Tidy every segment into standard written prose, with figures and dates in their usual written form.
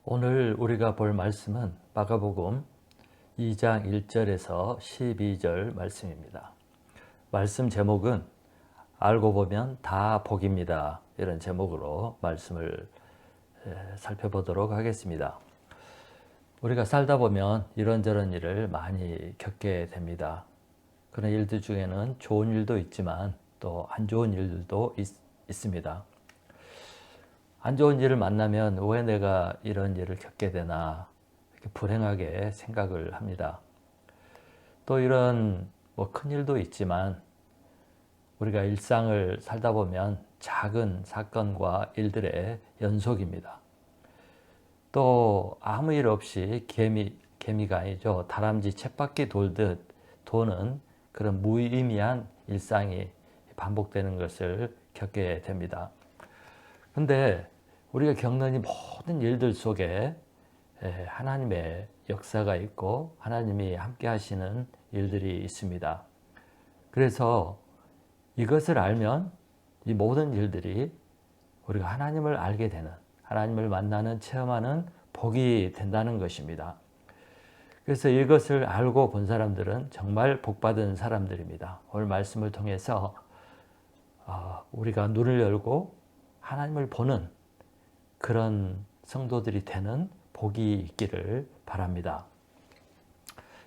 오늘 우리가 볼 말씀은 마가복음 2장 1절에서 12절 말씀입니다. 말씀 제목은 알고 보면 다 복입니다. 이런 제목으로 말씀을 살펴보도록 하겠습니다. 우리가 살다 보면 이런저런 일을 많이 겪게 됩니다. 그런 일들 중에는 좋은 일도 있지만 또 안 좋은 일들도 있습니다. 안 좋은 일을 만나면 왜 내가 이런 일을 겪게 되나 이렇게 불행하게 생각을 합니다. 또 이런 큰 일도 있지만 우리가 일상을 살다 보면 작은 사건과 일들의 연속입니다. 또 아무 일 없이 개미가 아니죠. 다람쥐 쳇바퀴 돌듯 도는 그런 무의미한 일상이 반복되는 것을 겪게 됩니다. 근데 우리가 겪는 이 모든 일들 속에 하나님의 역사가 있고 하나님이 함께 하시는 일들이 있습니다. 그래서 이것을 알면 이 모든 일들이 우리가 하나님을 알게 되는, 하나님을 만나는, 체험하는 복이 된다는 것입니다. 그래서 이것을 알고 본 사람들은 정말 복받은 사람들입니다. 오늘 말씀을 통해서 우리가 눈을 열고 하나님을 보는 그런 성도들이 되는 복이 있기를 바랍니다.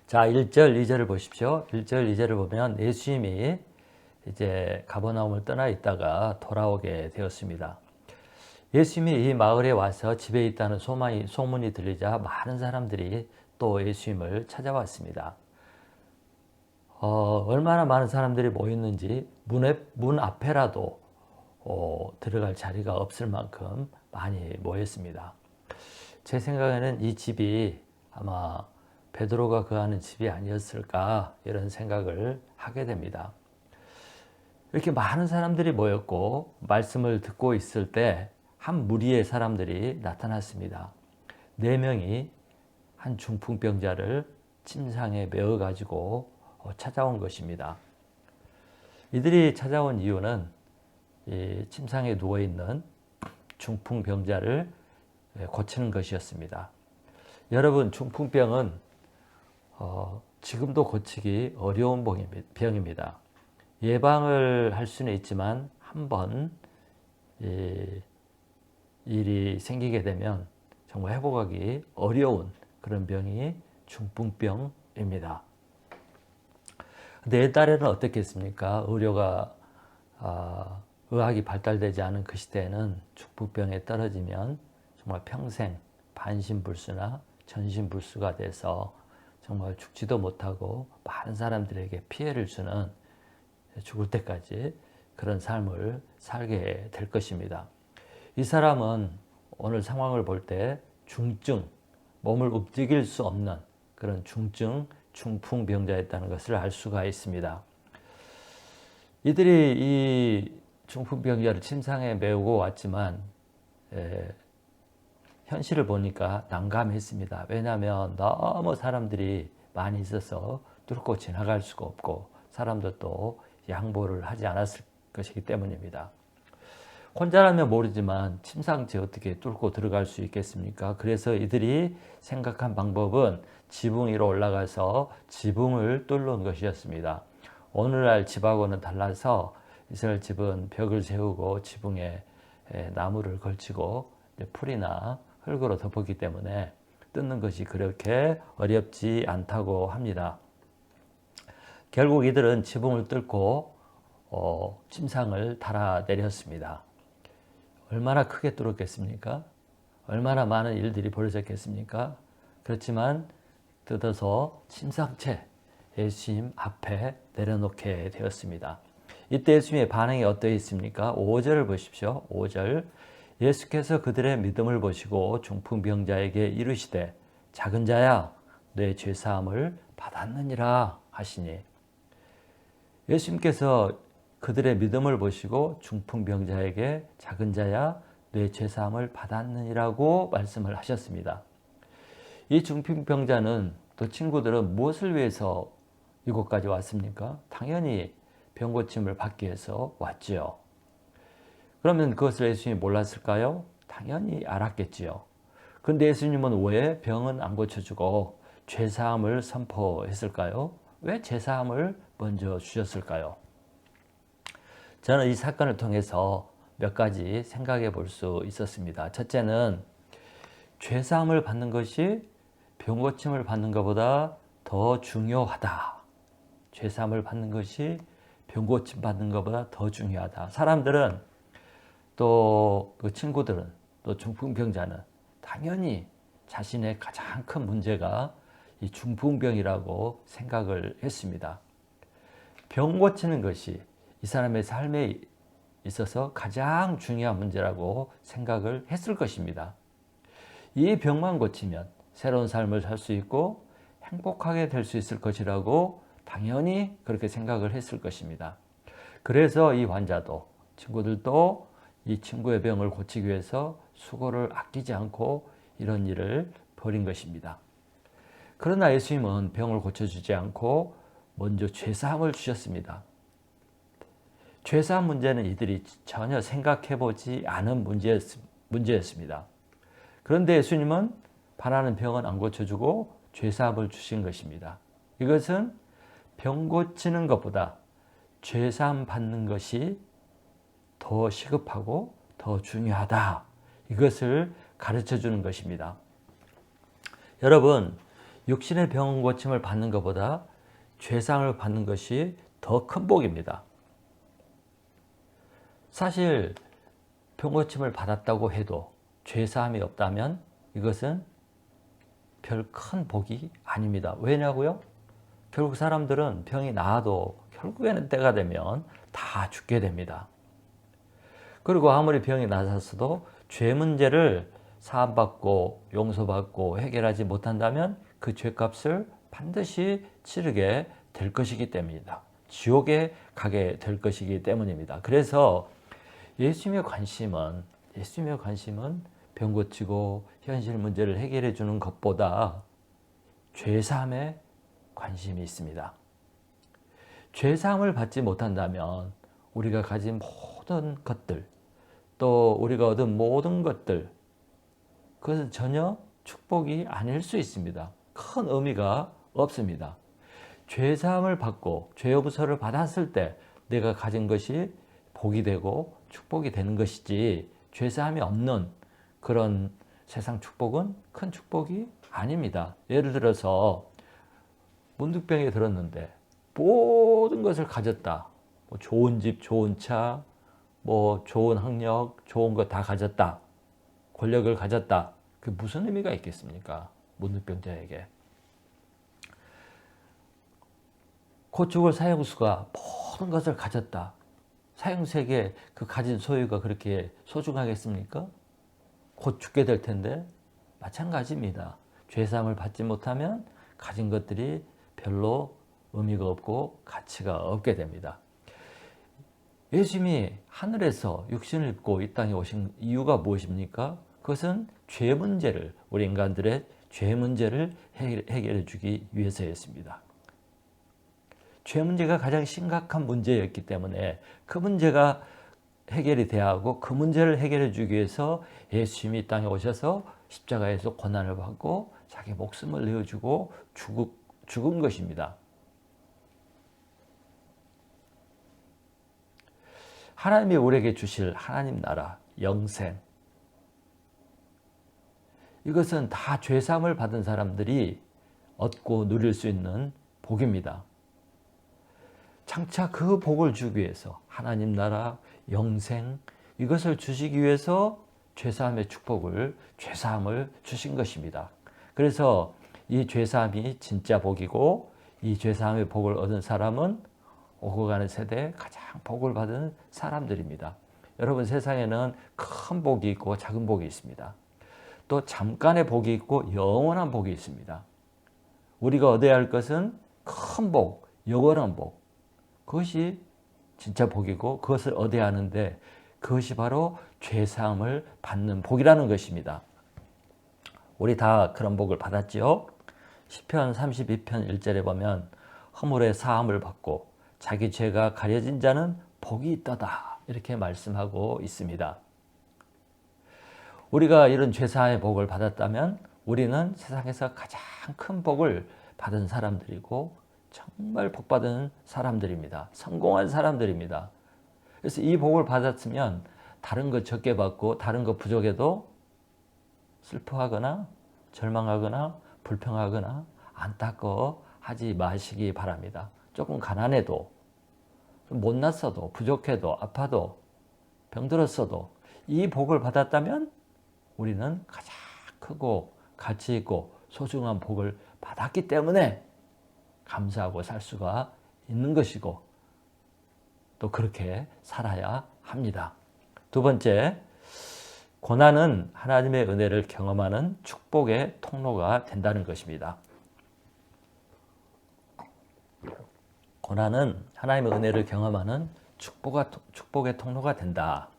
자, 1절, 2절을 보십시오. 1절, 2절을 보면 예수님이 이제 가버나움을 떠나 있다가 돌아오게 되었습니다. 예수님이 이 마을에 와서 집에 있다는 소문이 들리자 많은 사람들이 또 예수님을 찾아왔습니다. 얼마나 많은 사람들이 모였는지 문 앞에라도 들어갈 자리가 없을 만큼 많이 모였습니다. 제 생각에는 이 집이 아마 베드로가 거하는 집이 아니었을까 이런 생각을 하게 됩니다. 이렇게 많은 사람들이 모였고 말씀을 듣고 있을 때 한 무리의 사람들이 나타났습니다. 4명이 한 중풍병자를 침상에 메어 가지고 찾아온 것입니다. 이들이 찾아온 이유는 이 침상에 누워있는 중풍병자를 고치는 것이었습니다. 여러분, 중풍병은 지금도 고치기 어려운 병입니다. 예방을 할 수는 있지만 한번 일이 생기게 되면 정말 회복하기 어려운 그런 병이 중풍병입니다. 근데 옛날에는 어떻겠습니까? 의학이 발달되지 않은 그 시대에는 중풍병에 떨어지면 정말 평생 반신불수나 전신불수가 돼서 정말 죽지도 못하고 많은 사람들에게 피해를 주는 죽을 때까지 그런 삶을 살게 될 것입니다. 이 사람은 오늘 상황을 볼 때 중증, 몸을 움직일 수 없는 그런 중풍병자였다는 것을 알 수가 있습니다. 이들이 이 중풍병자를 침상에 메우고 왔지만 현실을 보니까 난감했습니다. 왜냐하면 너무 사람들이 많이 있어서 뚫고 지나갈 수가 없고 사람들도 양보를 하지 않았을 것이기 때문입니다. 혼자라면 모르지만 침상째 어떻게 뚫고 들어갈 수 있겠습니까? 그래서 이들이 생각한 방법은 지붕 위로 올라가서 지붕을 뚫는 것이었습니다. 오늘날 집하고는 달라서 이스라엘 집은 벽을 세우고 지붕에 나무를 걸치고 풀이나 흙으로 덮었기 때문에 뜯는 것이 그렇게 어렵지 않다고 합니다. 결국 이들은 지붕을 뚫고 침상을 달아내렸습니다. 얼마나 크게 뚫었겠습니까? 얼마나 많은 일들이 벌어졌겠습니까? 그렇지만 뜯어서 침상채 예수님 앞에 내려놓게 되었습니다. 이때 예수님의 반응이 어떠했습니까? 5절을 보십시오. 5절. 예수께서 그들의 믿음을 보시고 중풍병자에게 이르시되 작은 자야 내 죄사함을 받았느니라 하시니, 예수님께서 그들의 믿음을 보시고 중풍병자에게 작은 자야 내 죄사함을 받았느니라고 말씀을 하셨습니다. 이 중풍병자는 또 친구들은 무엇을 위해서 이곳까지 왔습니까? 당연히 병고침을 받기 위해서 왔지요. 그러면 그것을 예수님이 몰랐을까요? 당연히 알았겠지요. 그런데 예수님은 왜 병은 안 고쳐주고 죄사함을 선포했을까요? 왜 죄사함을 먼저 주셨을까요? 저는 이 사건을 통해서 몇 가지 생각해 볼 수 있었습니다. 첫째는 죄사함을 받는 것이 병 고침을 받는 것보다 더 중요하다. 죄사함을 받는 것이 병 고침 받는 것보다 더 중요하다. 사람들은 또 그 친구들은 또 중풍병자는 당연히 자신의 가장 큰 문제가 이 중풍병이라고 생각을 했습니다. 병 고치는 것이 이 사람의 삶에 있어서 가장 중요한 문제라고 생각을 했을 것입니다. 이 병만 고치면 새로운 삶을 살 수 있고 행복하게 될 수 있을 것이라고 당연히 그렇게 생각을 했을 것입니다. 그래서 이 환자도 친구들도 이 친구의 병을 고치기 위해서 수고를 아끼지 않고 이런 일을 벌인 것입니다. 그러나 예수님은 병을 고쳐주지 않고 먼저 죄사함을 주셨습니다. 죄사함 문제는 이들이 전혀 생각해보지 않은 문제였습니다. 그런데 예수님은 바라는 병은 안 고쳐주고 죄사함을 주신 것입니다. 이것은 병 고치는 것보다 죄사함 받는 것이 더 시급하고 더 중요하다. 이것을 가르쳐 주는 것입니다. 여러분, 육신의 병 고침을 받는 것보다 죄사함을 받는 것이 더 큰 복입니다. 사실 병 고침을 받았다고 해도 죄사함이 없다면 이것은 별 큰 복이 아닙니다. 왜냐고요? 결국 사람들은 병이 나아도 결국에는 때가 되면 다 죽게 됩니다. 그리고 아무리 병이 나았어도 죄 문제를 사함받고 용서받고 해결하지 못한다면 그 죄값을 반드시 치르게 될 것이기 때문입니다. 지옥에 가게 될 것이기 때문입니다. 그래서 예수님의 관심은 병 고치고 현실 문제를 해결해 주는 것보다 죄사함에 관심이 있습니다. 죄사함을 받지 못한다면 우리가 가진 모든 것들, 또 우리가 얻은 모든 것들, 그것은 전혀 축복이 아닐 수 있습니다. 큰 의미가 없습니다. 죄사함을 받고 죄 용서를 받았을 때 내가 가진 것이 복이 되고 축복이 되는 것이지, 죄사함이 없는 그런 세상 축복은 큰 축복이 아닙니다. 예를 들어서 문득병에 들었는데 모든 것을 가졌다. 뭐 좋은 집, 좋은 차, 뭐 좋은 학력, 좋은 거 다 가졌다. 권력을 가졌다. 그게 무슨 의미가 있겠습니까? 문득병자에게. 곧 죽을 사형수가 모든 것을 가졌다. 사형수에게 그 가진 소유가 그렇게 소중하겠습니까? 곧 죽게 될 텐데 마찬가지입니다. 죄사함을 받지 못하면 가진 것들이 별로 의미가 없고 가치가 없게 됩니다. 예수님이 하늘에서 육신을 입고 이 땅에 오신 이유가 무엇입니까? 그것은 죄 문제를, 우리 인간들의 죄 문제를 해결해 주기 위해서였습니다. 죄 문제가 가장 심각한 문제였기 때문에 그 문제가 해결이 돼야 하고, 그 문제를 해결해 주기 위해서 예수님이 이 땅에 오셔서 십자가에서 고난을 받고 자기 목숨을 내어주고 죽은 것입니다. 하나님이 우리에게 주실 하나님 나라, 영생, 이것은 다 죄사함을 받은 사람들이 얻고 누릴 수 있는 복입니다. 장차 그 복을 주기 위해서 하나님 나라, 영생, 이것을 주시기 위해서 죄사함의 축복을, 죄사함을 주신 것입니다. 그래서 이 죄사함이 진짜 복이고, 이 죄사함의 복을 얻은 사람은 오고 가는 세대에 가장 복을 받은 사람들입니다. 여러분, 세상에는 큰 복이 있고 작은 복이 있습니다. 또 잠깐의 복이 있고 영원한 복이 있습니다. 우리가 얻어야 할 것은 큰 복, 영원한 복, 그것이 진짜 복이고, 그것을 얻어야 하는데 그것이 바로 죄사함을 받는 복이라는 것입니다. 우리 다 그런 복을 받았지요. 시편 32편 1절에 보면 허물의 사함을 받고 자기 죄가 가려진 자는 복이 있도다, 이렇게 말씀하고 있습니다. 우리가 이런 죄사의 복을 받았다면 우리는 세상에서 가장 큰 복을 받은 사람들이고 정말 복받은 사람들입니다. 성공한 사람들입니다. 그래서 이 복을 받았으면 다른 거 적게 받고 다른 거 부족해도 슬퍼하거나 절망하거나 불평하거나 안타까워하지 마시기 바랍니다. 조금 가난해도 못났어도 부족해도 아파도 병들었어도 이 복을 받았다면 우리는 가장 크고 가치 있고 소중한 복을 받았기 때문에 감사하고 살 수가 있는 것이고 또 그렇게 살아야 합니다. 두 번째, 고난은 하나님의 은혜를 경험하는 축복의 통로가 된다는 것입니다. 고난은 하나님의 은혜를 경험하는 축복의 통로가 된다.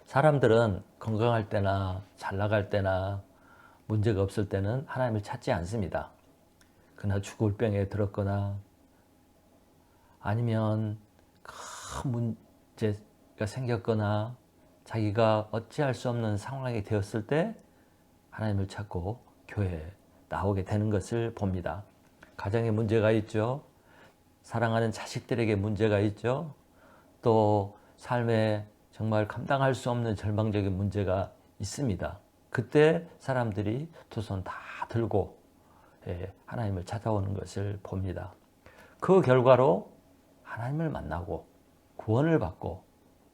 사람들은 건강할 때나 잘 나갈 때나 문제가 없을 때는 하나님을 찾지 않습니다. 그러나 죽을 병에 들었거나 아니면 큰 문제가 생겼거나 자기가 어찌할 수 없는 상황이 되었을 때 하나님을 찾고 교회에 나오게 되는 것을 봅니다. 가정에 문제가 있죠. 사랑하는 자식들에게 문제가 있죠. 또 삶에 정말 감당할 수 없는 절망적인 문제가 있습니다. 그때 사람들이 두 손 다 들고 하나님을 찾아오는 것을 봅니다. 그 결과로 하나님을 만나고 구원을 받고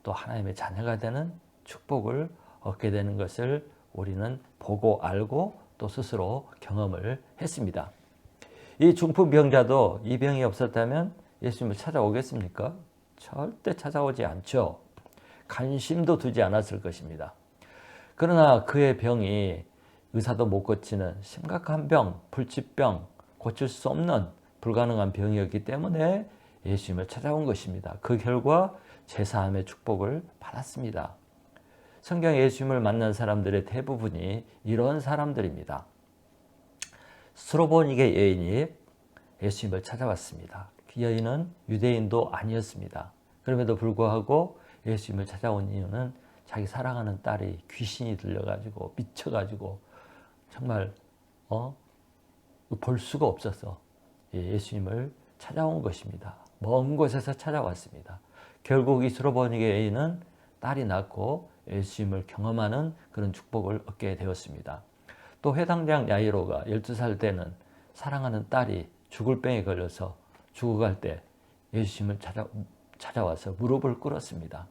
또 하나님의 자녀가 되는 축복을 얻게 되는 것을 우리는 보고 알고 또 스스로 경험을 했습니다. 이 중풍병자도 이 병이 없었다면 예수님을 찾아오겠습니까? 절대 찾아오지 않죠. 관심도 두지 않았을 것입니다. 그러나 그의 병이 의사도 못 고치는 심각한 병, 불치병, 고칠 수 없는 불가능한 병이었기 때문에 예수님을 찾아온 것입니다. 그 결과 제사함의 축복을 받았습니다. 성경에 예수님을 만난 사람들의 대부분이 이런 사람들입니다. 스로보니게 여인이 예수님을 찾아왔습니다. 그 여인은 유대인도 아니었습니다. 그럼에도 불구하고 예수님을 찾아온 이유는 자기 사랑하는 딸이 귀신이 들려가지고 미쳐가지고 정말 볼 수가 없어서 예수님을 찾아온 것입니다. 먼 곳에서 찾아왔습니다. 결국 이 스로보니게 여인은 딸이 낳고 예수님을 경험하는 그런 축복을 얻게 되었습니다. 또 회당장 야이로가 12살 때는 사랑하는 딸이 죽을 병에 걸려서 죽어갈 때 예수님을 찾아와서 무릎을 꿇었습니다.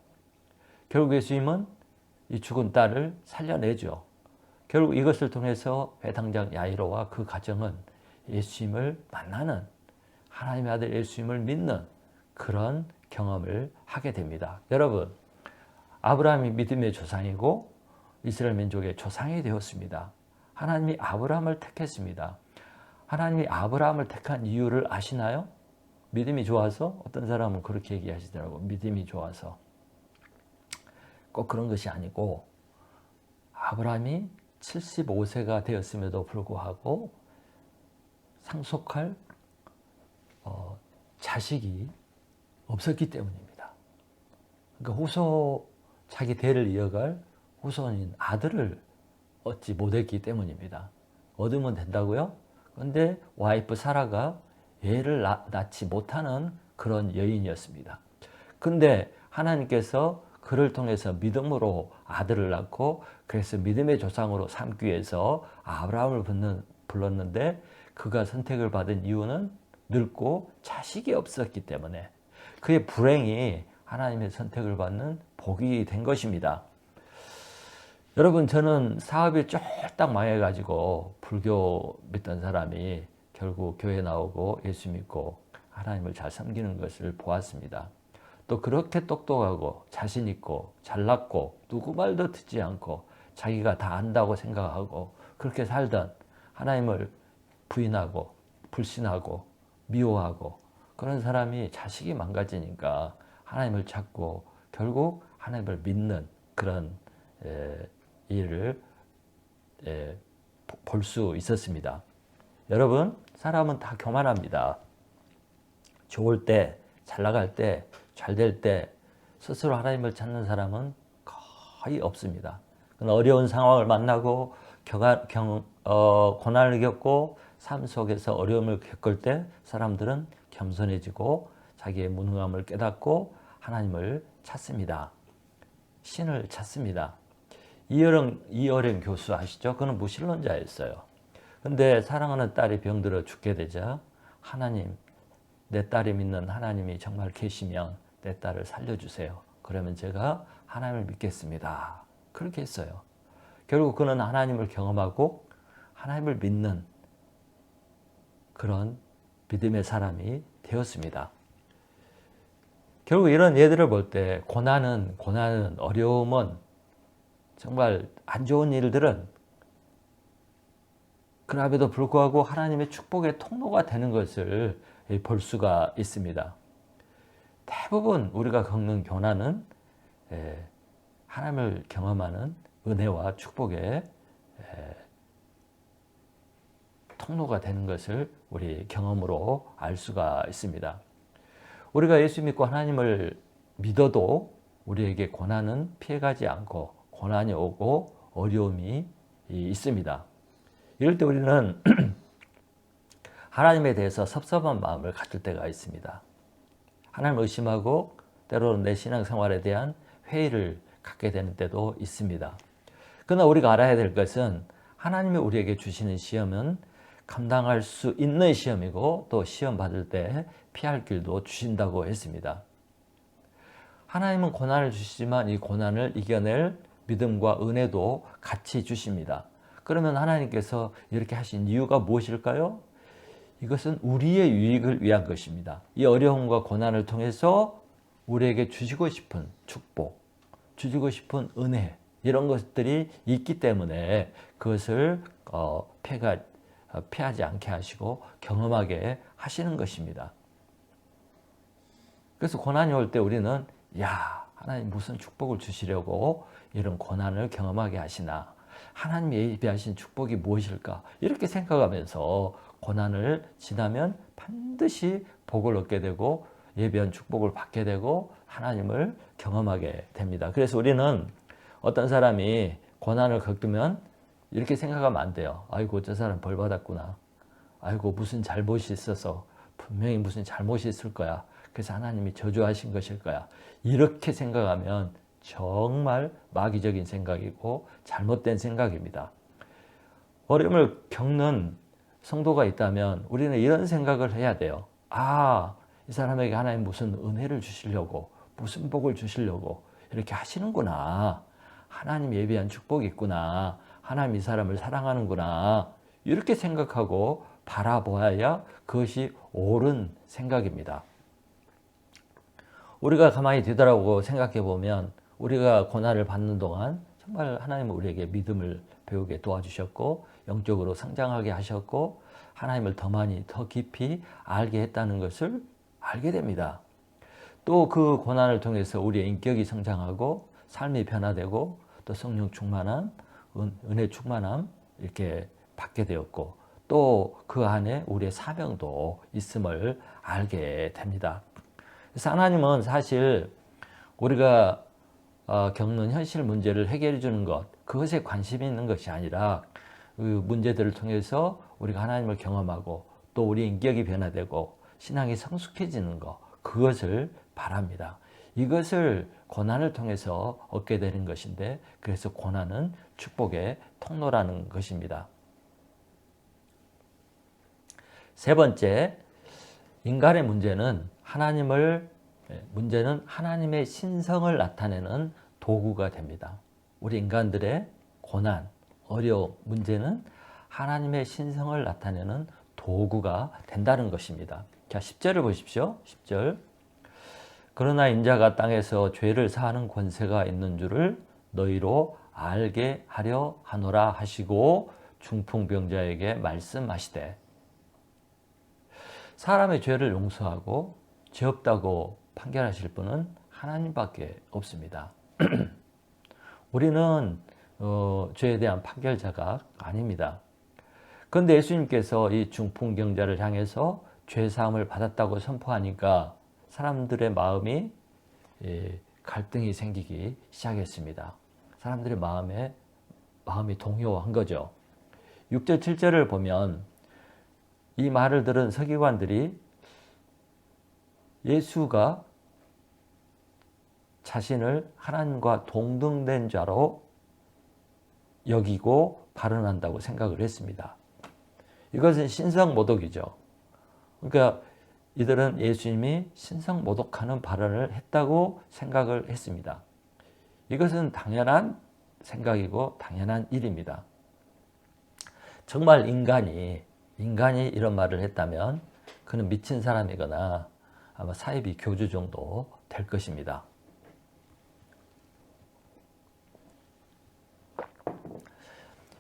결국 예수님은 이 죽은 딸을 살려내죠. 결국 이것을 통해서 회당장 야이로와 그 가정은 예수님을 만나는 하나님의 아들 예수님을 믿는 그런 경험을 하게 됩니다. 여러분, 아브라함이 믿음의 조상이고 이스라엘 민족의 조상이 되었습니다. 하나님이 아브라함을 택했습니다. 하나님이 아브라함을 택한 이유를 아시나요? 믿음이 좋아서? 어떤 사람은 그렇게 얘기하시더라고요. 믿음이 좋아서. 꼭 그런 것이 아니고 아브라함이 75세가 되었음에도 불구하고 상속할 자식이 없었기 때문입니다. 그러니까 자기 대를 이어갈 후손인 아들을 얻지 못했기 때문입니다. 얻으면 된다고요? 그런데 와이프 사라가 애를 낳지 못하는 그런 여인이었습니다. 근데 하나님께서 그를 통해서 믿음으로 아들을 낳고 그래서 믿음의 조상으로 삼기 위해서 아브라함을 불렀는데 그가 선택을 받은 이유는 늙고 자식이 없었기 때문에 그의 불행이 하나님의 선택을 받는 복이 된 것입니다. 여러분, 저는 사업이 쫄딱 망해가지고 불교 믿던 사람이 결국 교회 나오고 예수 믿고 하나님을 잘 섬기는 것을 보았습니다. 또 그렇게 똑똑하고 자신 있고 잘났고 누구 말도 듣지 않고 자기가 다 안다고 생각하고 그렇게 살던 하나님을 부인하고 불신하고 미워하고 그런 사람이 자식이 망가지니까 하나님을 찾고 결국 하나님을 믿는 그런 일을 볼 수 있었습니다. 여러분, 사람은 다 교만합니다. 좋을 때, 잘 나갈 때, 잘 될 때 스스로 하나님을 찾는 사람은 거의 없습니다. 어려운 상황을 만나고 고난을 겪고 삶 속에서 어려움을 겪을 때 사람들은 겸손해지고 자기의 무능함을 깨닫고 하나님을 찾습니다. 신을 찾습니다. 이어령 교수 아시죠? 그는 무신론자였어요. 근데 사랑하는 딸이 병들어 죽게 되자 하나님, 내 딸이 믿는 하나님이 정말 계시면 내 딸을 살려주세요. 그러면 제가 하나님을 믿겠습니다. 그렇게 했어요. 결국 그는 하나님을 경험하고 하나님을 믿는 그런 믿음의 사람이 되었습니다. 결국 이런 예들을 볼 때 고난은 어려움은 정말 안 좋은 일들은 그럼에도 불구하고 하나님의 축복의 통로가 되는 것을 볼 수가 있습니다. 대부분 우리가 겪는 고난은 하나님을 경험하는 은혜와 축복의 통로가 되는 것을 우리 경험으로 알 수가 있습니다. 우리가 예수 믿고 하나님을 믿어도 우리에게 고난은 피해가지 않고 고난이 오고 어려움이 있습니다. 이럴 때 우리는 하나님에 대해서 섭섭한 마음을 갖을 때가 있습니다. 하나님을 의심하고 때로는 내 신앙생활에 대한 회의를 갖게 되는 때도 있습니다. 그러나 우리가 알아야 될 것은 하나님이 우리에게 주시는 시험은 감당할 수 있는 시험이고 또 시험 받을 때 피할 길도 주신다고 했습니다. 하나님은 고난을 주시지만 이 고난을 이겨낼 믿음과 은혜도 같이 주십니다. 그러면 하나님께서 이렇게 하신 이유가 무엇일까요? 이것은 우리의 유익을 위한 것입니다. 이 어려움과 고난을 통해서 우리에게 주시고 싶은 축복, 주시고 싶은 은혜 이런 것들이 있기 때문에 그것을 피하지 않게 하시고 경험하게 하시는 것입니다. 그래서 고난이 올 때 우리는 하나님 무슨 축복을 주시려고 이런 고난을 경험하게 하시나, 하나님이 예비하신 축복이 무엇일까 이렇게 생각하면서 고난을 지나면 반드시 복을 얻게 되고 예비한 축복을 받게 되고 하나님을 경험하게 됩니다. 그래서 우리는 어떤 사람이 고난을 겪으면 이렇게 생각하면 안 돼요. 아이고 저 사람 벌 받았구나. 아이고 무슨 잘못이 있어서 분명히 무슨 잘못이 있을 거야. 그래서 하나님이 저주하신 것일 거야. 이렇게 생각하면 정말 마귀적인 생각이고 잘못된 생각입니다. 어려움을 겪는 성도가 있다면 우리는 이런 생각을 해야 돼요. 이 사람에게 하나님 무슨 은혜를 주시려고, 무슨 복을 주시려고 이렇게 하시는구나. 하나님 예비한 축복이 있구나. 하나님 이 사람을 사랑하는구나. 이렇게 생각하고 바라보아야 그것이 옳은 생각입니다. 우리가 가만히 뒤돌아보고 생각해 보면 우리가 고난을 받는 동안 정말 하나님은 우리에게 믿음을 배우게 도와주셨고 영적으로 성장하게 하셨고 하나님을 더 많이 더 깊이 알게 했다는 것을 알게 됩니다. 또 그 고난을 통해서 우리의 인격이 성장하고 삶이 변화되고 또 성령 충만함, 은혜 충만함 이렇게 받게 되었고 또 그 안에 우리의 사명도 있음을 알게 됩니다. 그래서 하나님은 사실 우리가 겪는 현실 문제를 해결해 주는 것, 그것에 관심이 있는 것이 아니라 그 문제들을 통해서 우리가 하나님을 경험하고 또 우리 인격이 변화되고 신앙이 성숙해지는 것, 그것을 바랍니다. 이것을 고난을 통해서 얻게 되는 것인데 그래서 고난은 축복의 통로라는 것입니다. 세 번째, 인간의 문제는 하나님의 신성을 나타내는 도구가 됩니다. 우리 인간들의 고난, 어려움, 문제는 하나님의 신성을 나타내는 도구가 된다는 것입니다. 자, 10절을 보십시오. 10절. 그러나 인자가 땅에서 죄를 사하는 권세가 있는 줄을 너희로 알게 하려 하노라 하시고 중풍병자에게 말씀하시되. 사람의 죄를 용서하고 죄 없다고 판결하실 분은 하나님밖에 없습니다. 우리는 죄에 대한 판결자가 아닙니다. 그런데 예수님께서 이 중풍병자를 향해서 죄사함을 받았다고 선포하니까 사람들의 마음이 갈등이 생기기 시작했습니다. 사람들의 마음에 마음이 동요한 거죠. 6절 7절을 보면 이 말을 들은 서기관들이 예수가 자신을 하나님과 동등된 자로 여기고 발언한다고 생각을 했습니다. 이것은 신성모독이죠. 그러니까 이들은 예수님이 신성모독하는 발언을 했다고 생각을 했습니다. 이것은 당연한 생각이고 당연한 일입니다. 정말 인간이 이런 말을 했다면 그는 미친 사람이거나 아마 사이비 교주 정도 될 것입니다.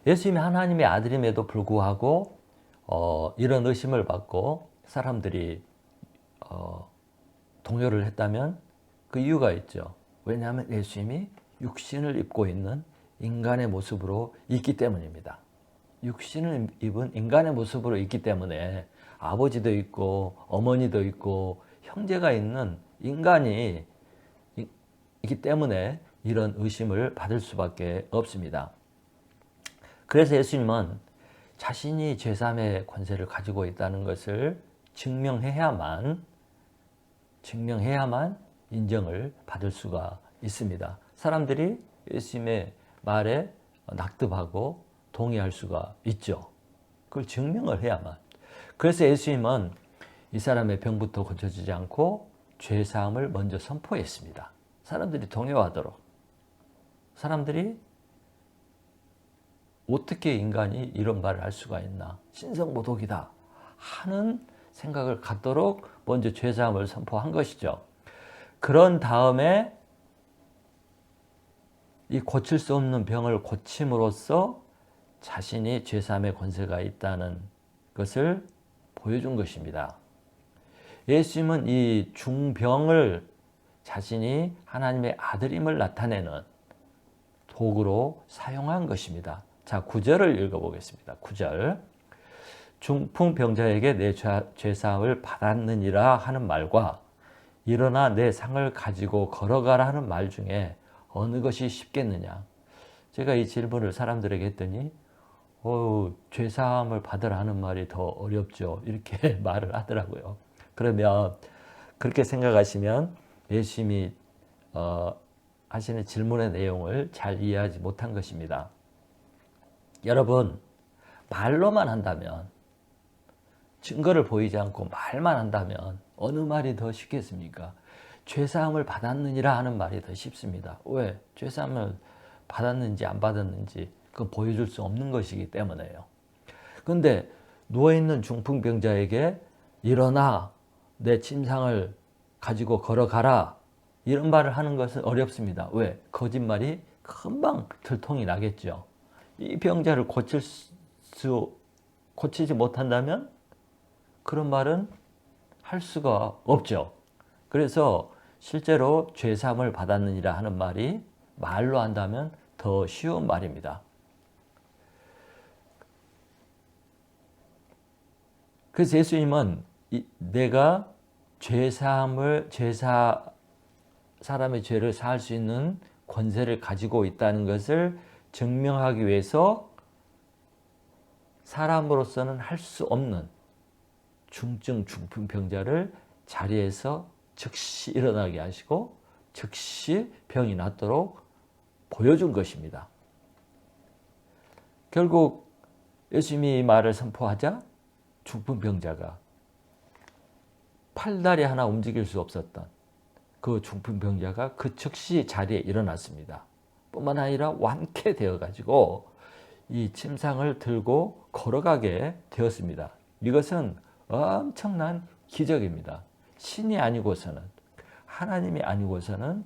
예수님이 하나님의 아들임에도 불구하고 이런 의심을 받고 사람들이 동요를 했다면 그 이유가 있죠. 왜냐하면 예수님이 육신을 입고 있는 인간의 모습으로 있기 때문입니다. 육신을 입은 인간의 모습으로 있기 때문에 아버지도 있고 어머니도 있고 형제가 있는 인간이 있기 때문에 이런 의심을 받을 수밖에 없습니다. 그래서 예수님은 자신이 죄사함의 권세를 가지고 있다는 것을 증명해야만 인정을 받을 수가 있습니다. 사람들이 예수님의 말에 낙듭하고 동의할 수가 있죠. 그걸 증명을 해야만. 그래서 예수님은 이 사람의 병부터 고쳐지지 않고 죄사함을 먼저 선포했습니다. 사람들이 동요하도록. 사람들이 어떻게 인간이 이런 말을 할 수가 있나? 신성모독이다 하는 생각을 갖도록 먼저 죄사함을 선포한 것이죠. 그런 다음에 이 고칠 수 없는 병을 고침으로써 자신이 죄사함의 권세가 있다는 것을 보여준 것입니다. 예수님은 이 중병을 자신이 하나님의 아들임을 나타내는 도구로 사용한 것입니다. 자, 9절을 읽어보겠습니다. 9절. 중풍병자에게 내 죄사함을 받았느니라 하는 말과 일어나 내 상을 가지고 걸어가라 하는 말 중에 어느 것이 쉽겠느냐. 제가 이 질문을 사람들에게 했더니 죄사함을 받으라 하는 말이 더 어렵죠. 이렇게 말을 하더라고요. 그러면 그렇게 생각하시면 예수님이 하시는 질문의 내용을 잘 이해하지 못한 것입니다. 여러분, 말로만 한다면, 증거를 보이지 않고 말만 한다면 어느 말이 더 쉽겠습니까? 죄사함을 받았느니라 하는 말이 더 쉽습니다. 왜? 죄사함을 받았는지 안 받았는지 그건 보여줄 수 없는 것이기 때문에요. 그런데 누워있는 중풍병자에게 일어나 내 침상을 가지고 걸어가라 이런 말을 하는 것은 어렵습니다. 왜? 거짓말이 금방 들통이 나겠죠. 이 병자를 고치지 못한다면 그런 말은 할 수가 없죠. 그래서 실제로 죄사함을 받았느니라 하는 말이 말로 한다면 더 쉬운 말입니다. 그래서 예수님은 내가 사람의 죄를 사할 수 있는 권세를 가지고 있다는 것을 증명하기 위해서 사람으로서는 할 수 없는 중풍병자를 자리에서 즉시 일어나게 하시고 즉시 병이 낫도록 보여준 것입니다. 결국 예수님이 이 말을 선포하자 중풍병자가 팔다리 하나 움직일 수 없었던 그 중풍병자가 그 즉시 자리에 일어났습니다. 뿐만 아니라 완쾌되어 가지고 이 침상을 들고 걸어가게 되었습니다. 이것은 엄청난 기적입니다. 신이 아니고서는, 하나님이 아니고서는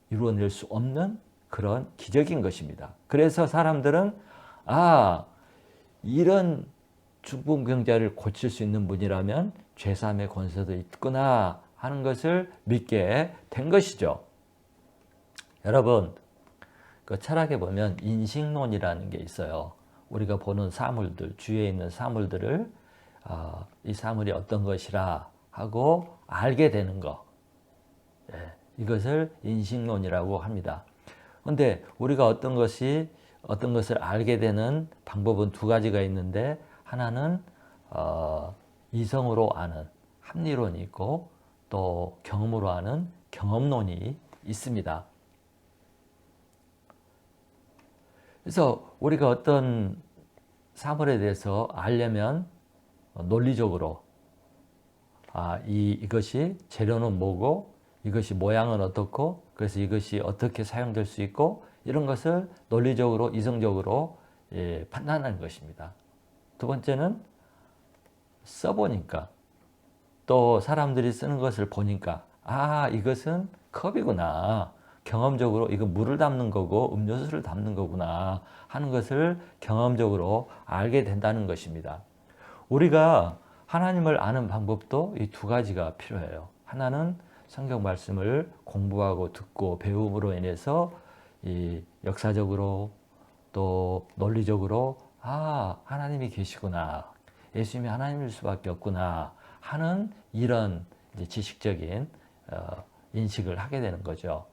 이루어낼 수 없는 그런 기적인 것입니다. 그래서 사람들은 이런 중풍병자를 고칠 수 있는 분이라면 죄사함의 권세도 있구나 하는 것을 믿게 된 것이죠. 여러분, 그 철학에 보면 인식론이라는 게 있어요. 우리가 보는 사물들, 주위에 있는 사물들을 이 사물이 어떤 것이라 하고 알게 되는 것, 이것을 인식론이라고 합니다. 근데 우리가 어떤 것을 알게 되는 방법은 두 가지가 있는데, 하나는 이성으로 아는 합리론이 있고, 또 경험으로 아는 경험론이 있습니다. 그래서 우리가 어떤 사물에 대해서 알려면 논리적으로 이것이 재료는 뭐고, 이것이 모양은 어떻고, 그래서 이것이 어떻게 사용될 수 있고, 이런 것을 논리적으로 이성적으로 판단하는 것입니다. 두 번째는 써보니까, 또 사람들이 쓰는 것을 보니까 이것은 컵이구나, 경험적으로 이건 물을 담는 거고 음료수를 담는 거구나 하는 것을 경험적으로 알게 된다는 것입니다. 우리가 하나님을 아는 방법도 이 두 가지가 필요해요. 하나는 성경 말씀을 공부하고 듣고 배움으로 인해서 이 역사적으로 또 논리적으로 하나님이 계시구나, 예수님이 하나님일 수밖에 없구나 하는 이런 이제 지식적인 인식을 하게 되는 거죠.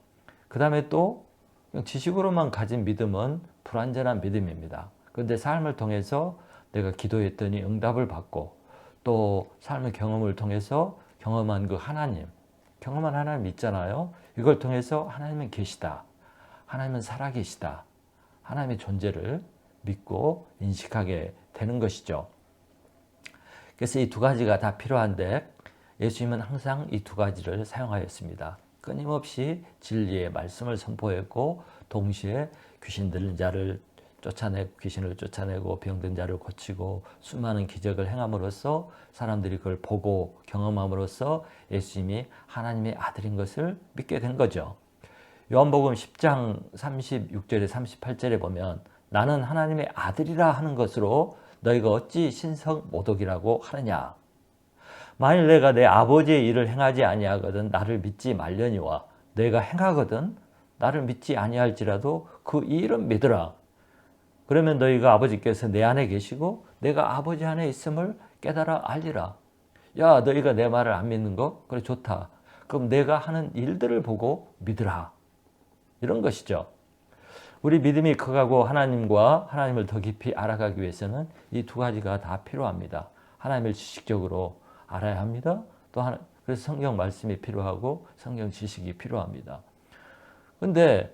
그 다음에 또 지식으로만 가진 믿음은 불완전한 믿음입니다. 그런데 삶을 통해서 내가 기도했더니 응답을 받고, 또 삶의 경험을 통해서 경험한 그 하나님, 경험한 하나님 있잖아요. 이걸 통해서 하나님은 계시다, 하나님은 살아계시다, 하나님의 존재를 믿고 인식하게 되는 것이죠. 그래서 이 두 가지가 다 필요한데, 예수님은 항상 이 두 가지를 사용하였습니다. 끊임없이 진리의 말씀을 선포했고, 동시에 귀신 들린 자를 귀신을 쫓아내고 병든 자를 고치고 수많은 기적을 행함으로써 사람들이 그걸 보고 경험함으로써 예수님이 하나님의 아들인 것을 믿게 된 거죠. 요한복음 10장 36절에 38절에 보면, 나는 하나님의 아들이라 하는 것으로 너희가 어찌 신성 모독이라고 하느냐. 만일 내가 내 아버지의 일을 행하지 아니하거든 나를 믿지 말려니와, 내가 행하거든 나를 믿지 아니할지라도 그 일은 믿으라. 그러면 너희가 아버지께서 내 안에 계시고 내가 아버지 안에 있음을 깨달아 알리라. 야, 너희가 내 말을 안 믿는 거? 그래, 좋다. 그럼 내가 하는 일들을 보고 믿으라. 이런 것이죠. 우리 믿음이 커가고 하나님을 더 깊이 알아가기 위해서는 이 두 가지가 다 필요합니다. 하나님을 지식적으로 알아야 합니다. 그래서 성경 말씀이 필요하고 성경 지식이 필요합니다. 그런데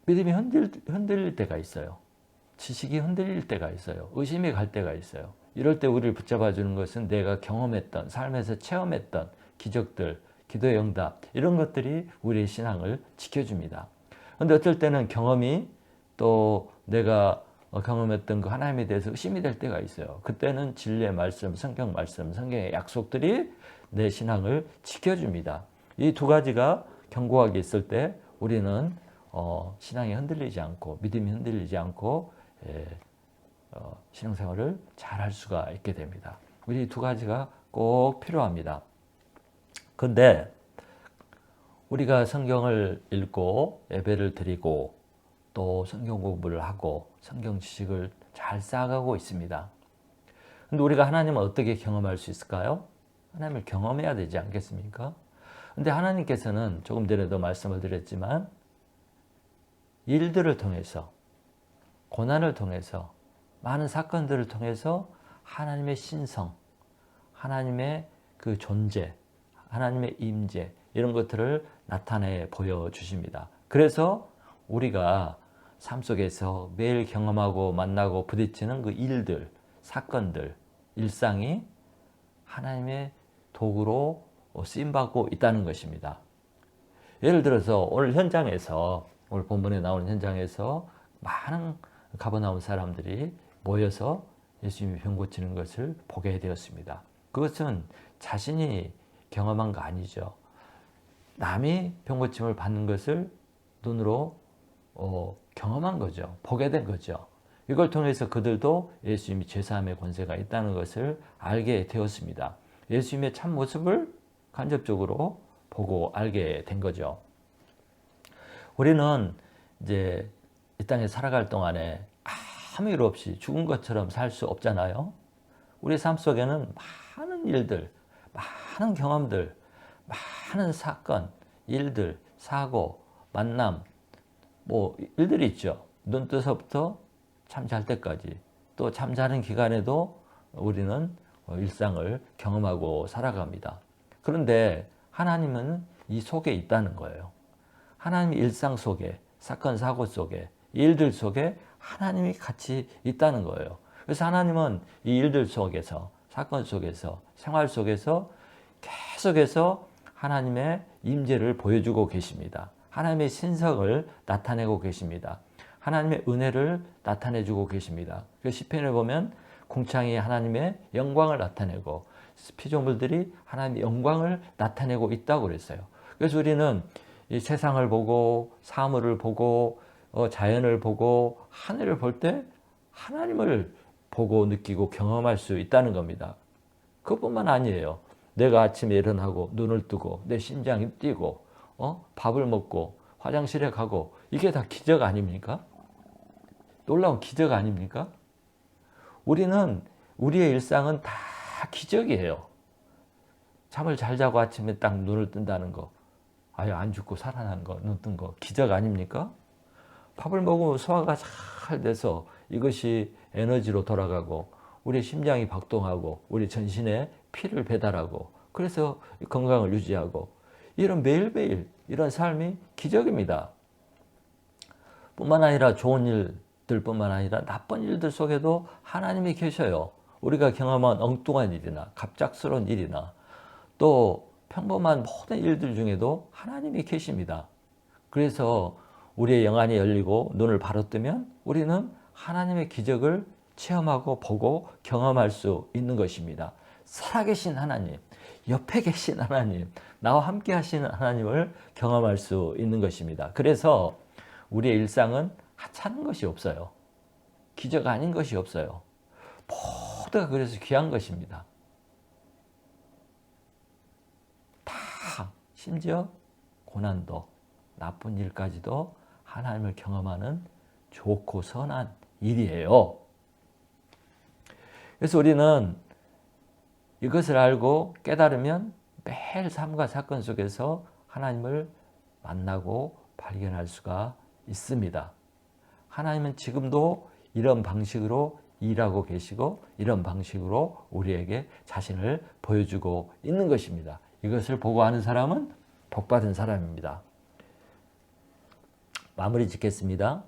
믿음이 흔들릴 때가 있어요. 지식이 흔들릴 때가 있어요. 의심이 갈 때가 있어요. 이럴 때 우리를 붙잡아 주는 것은 내가 경험했던, 삶에서 체험했던 기적들, 기도의 응답, 이런 것들이 우리의 신앙을 지켜줍니다. 그런데 어쩔 때는 경험이 또 내가 경험했던 그 하나님에 대해서 의심이 될 때가 있어요. 그때는 진리의 말씀, 성경 말씀, 성경의 약속들이 내 신앙을 지켜줍니다. 이 두 가지가 견고하게 있을 때 우리는 신앙이 흔들리지 않고, 믿음이 흔들리지 않고 신앙생활을 잘 할 수가 있게 됩니다. 우리 두 가지가 꼭 필요합니다. 그런데 우리가 성경을 읽고 예배를 드리고 또 성경 공부를 하고 성경 지식을 잘 쌓아가고 있습니다. 그런데 우리가 하나님을 어떻게 경험할 수 있을까요? 하나님을 경험해야 되지 않겠습니까? 그런데 하나님께서는 조금 전에도 말씀을 드렸지만 일들을 통해서, 고난을 통해서, 많은 사건들을 통해서 하나님의 신성, 하나님의 그 존재, 하나님의 임재, 이런 것들을 나타내 보여주십니다. 그래서 우리가 삶 속에서 매일 경험하고 만나고 부딪히는 그 일들, 사건들, 일상이 하나님의 도구로 쓰임받고 있다는 것입니다. 예를 들어서 오늘 본문에 나오는 현장에서 많은 가버나움 사람들이 모여서 예수님이 병 고치는 것을 보게 되었습니다. 그것은 자신이 경험한 거 아니죠. 남이 병 고침을 받는 것을 눈으로 경험한 거죠. 보게 된 거죠. 이걸 통해서 그들도 예수님이 죄사함의 권세가 있다는 것을 알게 되었습니다. 예수님의 참 모습을 간접적으로 보고 알게 된 거죠. 우리는 이제 이 땅에 살아갈 동안에 아무 일 없이 죽은 것처럼 살 수 없잖아요. 우리 삶 속에는 많은 일들, 많은 경험들, 많은 사건, 일들, 사고, 만남, 뭐 일들이 있죠. 눈 뜨서부터 잠 잘 때까지, 또 잠자는 기간에도 우리는 일상을 경험하고 살아갑니다. 그런데 하나님은 이 속에 있다는 거예요. 하나님의 일상 속에, 사건 사고 속에, 일들 속에 하나님이 같이 있다는 거예요. 그래서 하나님은 이 일들 속에서, 사건 속에서, 생활 속에서 계속해서 하나님의 임재를 보여주고 계십니다. 하나님의 신성을 나타내고 계십니다. 하나님의 은혜를 나타내주고 계십니다. 그래서 시편에 보면 궁창이 하나님의 영광을 나타내고 피조물들이 하나님의 영광을 나타내고 있다고 그랬어요. 그래서 우리는 이 세상을 보고 사물을 보고 자연을 보고 하늘을 볼 때 하나님을 보고 느끼고 경험할 수 있다는 겁니다. 그것뿐만 아니에요. 내가 아침에 일어나고 눈을 뜨고 내 심장이 뛰고 밥을 먹고 화장실에 가고 이게 다 기적 아닙니까? 놀라운 기적 아닙니까? 우리는 우리의 일상은 다 기적이에요. 잠을 잘 자고 아침에 딱 눈을 뜬다는 거, 아유 안 죽고 살아난 거, 눈 뜬 거 기적 아닙니까? 밥을 먹으면 소화가 잘 돼서 이것이 에너지로 돌아가고 우리 심장이 박동하고 우리 전신에 피를 배달하고 그래서 건강을 유지하고 이런 매일매일 이런 삶이 기적입니다. 뿐만 아니라 좋은 일들뿐만 아니라 나쁜 일들 속에도 하나님이 계셔요. 우리가 경험한 엉뚱한 일이나 갑작스러운 일이나 또 평범한 모든 일들 중에도 하나님이 계십니다. 그래서 우리의 영안이 열리고 눈을 바로 뜨면 우리는 하나님의 기적을 체험하고 보고 경험할 수 있는 것입니다. 살아계신 하나님, 옆에 계신 하나님, 나와 함께 하시는 하나님을 경험할 수 있는 것입니다. 그래서 우리의 일상은 하찮은 것이 없어요. 기적 아닌 것이 없어요. 모두가 그래서 귀한 것입니다. 다 심지어 고난도 나쁜 일까지도 하나님을 경험하는 좋고 선한 일이에요. 그래서 우리는 이것을 알고 깨달으면 매일 삶과 사건 속에서 하나님을 만나고 발견할 수가 있습니다. 하나님은 지금도 이런 방식으로 일하고 계시고 이런 방식으로 우리에게 자신을 보여주고 있는 것입니다. 이것을 보고 아는 사람은 복받은 사람입니다. 마무리 짓겠습니다.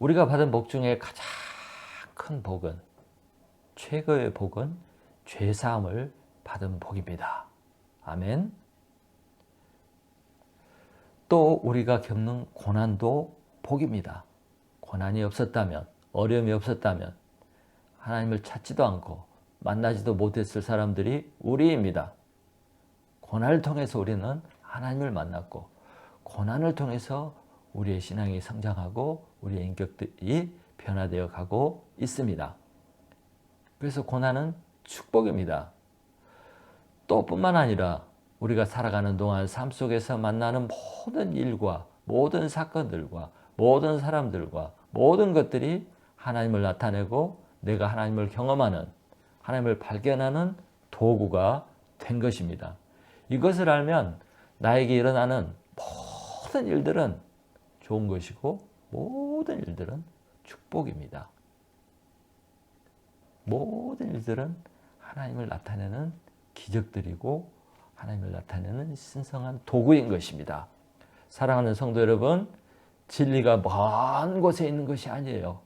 우리가 받은 복 중에 가장 큰 복은, 최고의 복은 죄사함을 받은 복입니다. 아멘. 또 우리가 겪는 고난도 복입니다. 고난이 없었다면, 어려움이 없었다면 하나님을 찾지도 않고 만나지도 못했을 사람들이 우리입니다. 고난을 통해서 우리는 하나님을 만났고 고난을 통해서 우리의 신앙이 성장하고 우리의 인격들이 변화되어 가고 있습니다. 그래서 고난은 축복입니다. 또 뿐만 아니라 우리가 살아가는 동안 삶 속에서 만나는 모든 일과 모든 사건들과 모든 사람들과 모든 것들이 하나님을 나타내고 내가 하나님을 경험하는, 하나님을 발견하는 도구가 된 것입니다. 이것을 알면 나에게 일어나는 모든 일들은 좋은 것이고 모든 일들은 축복입니다. 모든 일들은 하나님을 나타내는 기적들이고 하나님을 나타내는 신성한 도구인 것입니다. 사랑하는 성도 여러분, 진리가 먼 곳에 있는 것이 아니에요.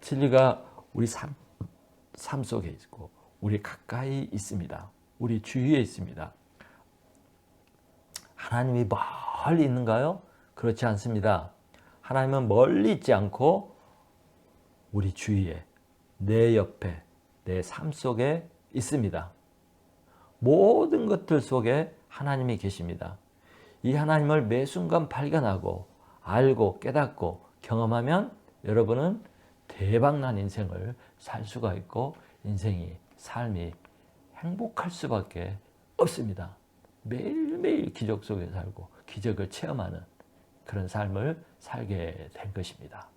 진리가 우리 삶 속에 있고 우리 가까이 있습니다. 우리 주위에 있습니다. 하나님이 멀리 있는가요? 그렇지 않습니다. 하나님은 멀리 있지 않고 우리 주위에, 내 옆에, 내 삶 속에 있습니다. 모든 것들 속에 하나님이 계십니다. 이 하나님을 매 순간 발견하고 알고 깨닫고 경험하면 여러분은 대박난 인생을 살 수가 있고 인생이, 삶이 행복할 수밖에 없습니다. 매일매일 기적 속에 살고 기적을 체험하는 그런 삶을 살게 된 것입니다.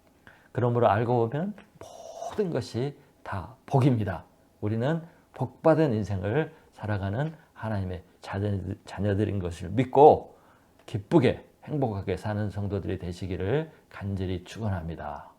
그러므로 알고 보면 모든 것이 다 복입니다. 우리는 복받은 인생을 살아가는 하나님의 자녀들인 것을 믿고 기쁘게 행복하게 사는 성도들이 되시기를 간절히 축원합니다.